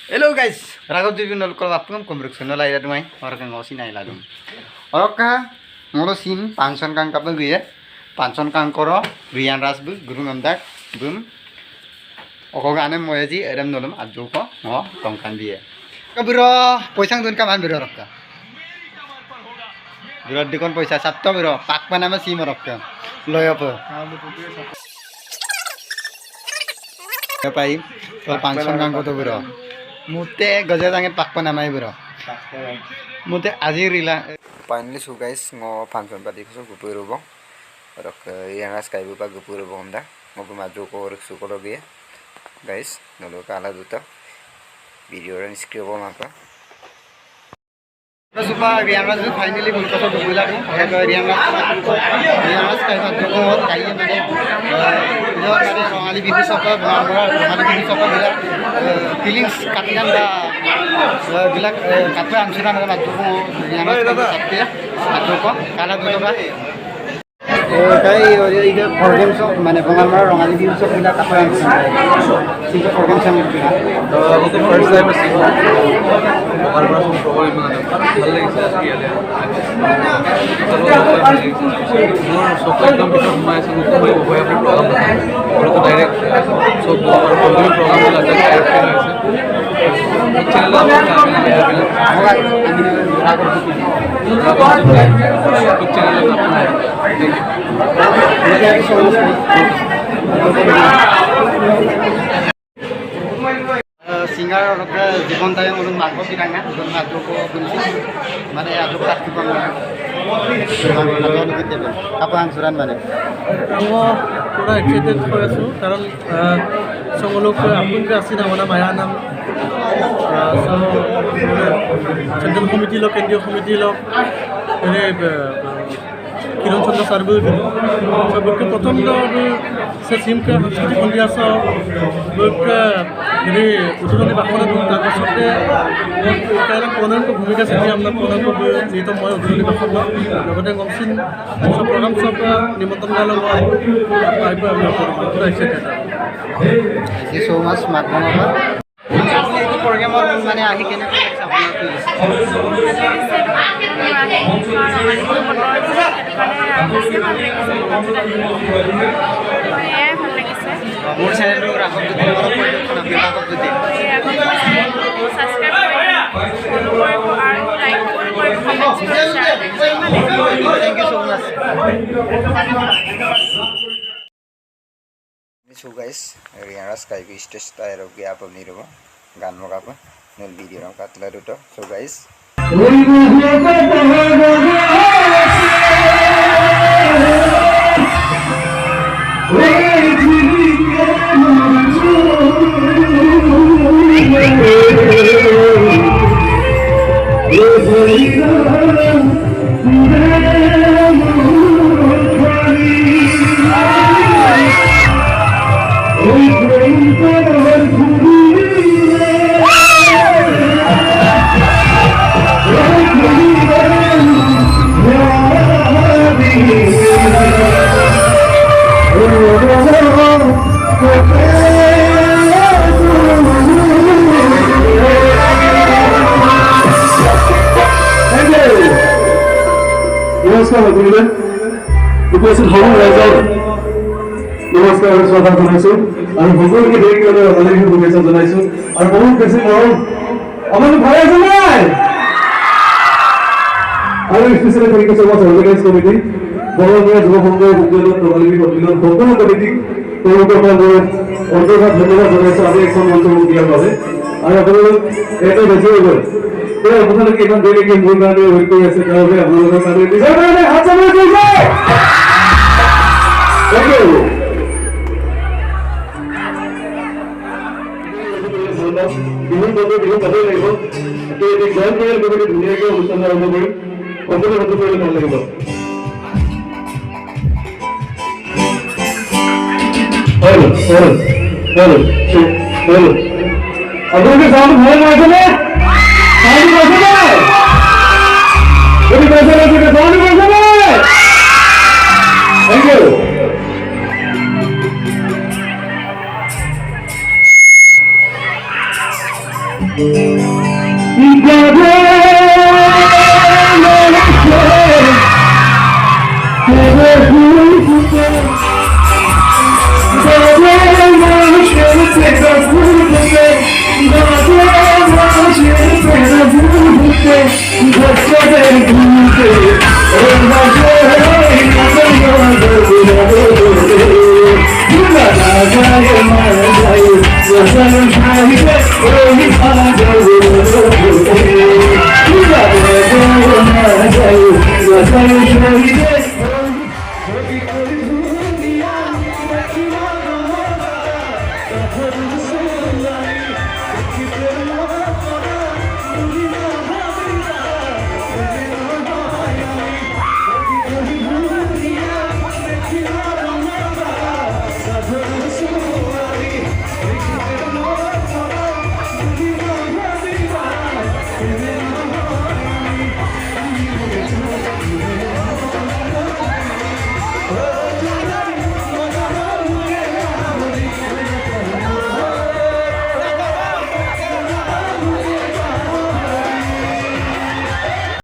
Hello guys, ragot jadi nol kalau apa kan kombruk senol aja tuh mai orang kan ngosin aja lah dong. Orang kah ngoro sim panson kang kapal gue ya, panson kang koro Rian Rasbu guru ngamdak bum. Oko gane moyaji adam nolom adu ko ngo tongkan dia. Kabiro poisang dun kaman biro rokka. Biro dikon poisa satto biro pak panama sim rokka. Loyo po. Pai kalau panson kang koto biro. Mute gajah tangan pak panamai biro. Mute aji rila. Finally so guys ngo panson pati so gupuro bong. Rok yang ras kai bupa gupuro bong da. Ngo pemaju ko rek sukoro dia. Guys, nolo kala duta. Video ran script bong apa. Supa Rian Ras finally bulkaso gupula ko. Kaya Rian Ras kai ma joko kai mane. Yo mane rongali bihu sopa rongali bihu sopa bila feelings katiran da bila katwe ansuran ma joko Rian Ras sakti ya. Joko kala duta ba. Kai itu program so mana pengamal rongali bihu sopa bila katwe ansuran. Sih program sama bila. Itu first time sih. और बड़ा सुन programme में भले ही sir किया ले और सोकर computer में ऐसे मुझे कोई वो अपने प्रोग्राम बताएं और तो डायरेक्ट सब और कंप्यूटर प्रोग्राम में लगा डायरेक्ट करना है चैनल आप का कुछ चैनल अपना singer orang ke জীবন tayang orang mangko piranga orang ngadu ko kunci mana adu tak tipang apa angsuran mana পুরা এক্সাইটেড হয়ে আছো কারণ সকলোক আপোনালোকে আছে না মানে মায়া নাম চেন্ট্রেল কমিটি লোক কেন্দ্রীয় কমিটি লোক কিরণ চন্দ্র সার্বু सबके प्रथम से सिम के संस्कृति सन्धिया हेरी उद्घाटनी भाषण दूँ तरपाते प्रणयन भूमिका चाहे अपना प्रणयन जीत मैं उद्घाटनी भाषण लगते गमसिन सब प्रोग्राम सब निमंत्रण गाले पूरा एक्साइटेड सो माच माध्यम प्रोग्राम माने आहि केने मोर channel Raghav Jyoti Raghav Jyoti thank you so much So guys, Rian Ras kai ki stage tayar ho gaya apni robo gan moga pa nel video ram katla duto. So guys नमस्कार उपस्थित हूँ राइजर नमस्कार श्रद्धा जनाइछु और भगवानকে দেখি হলে অনেক শুভেচ্ছা জনাইছো আর বহুত বেশি মৰম আমাদের ভাই আছে নাই আর specially thank you so much organise committee Baradia যুব সংঘ বিদ্যালয় প্রণালী কমিটির সকল কমিটি তেওঁলোকৰ অন্তৰ্গত ধন্যবাদ জনাইছো আমি এখন মন্তব্য দিয়াৰ বাবে আৰু আপোনালোক এটা বেছি হৈ গ'ল আপোনালোকে ইমান দেৰিলৈকে মোৰ কাৰণে ৱেইট কৰি আছে তেওঁলোকে আপোনালোকৰ কাৰণে নিজৰ কাৰণে হাত চাপৰি দিছে থেংক ইউ বিহু বন্ধু বিহু পাবই লাগিব এতিয়া জইন কৰিলে কমিটি ধুনীয়াকৈ অনুষ্ঠান আৰম্ভ কৰিম সকলো বন্ধু কৰিলে ভাল লাগিব আপোনালোকে চাউণ্ড ভাল পাইছেনে साउंड कैसे है ये कैसे है साउंड कैसे है थैंक यू Thank you.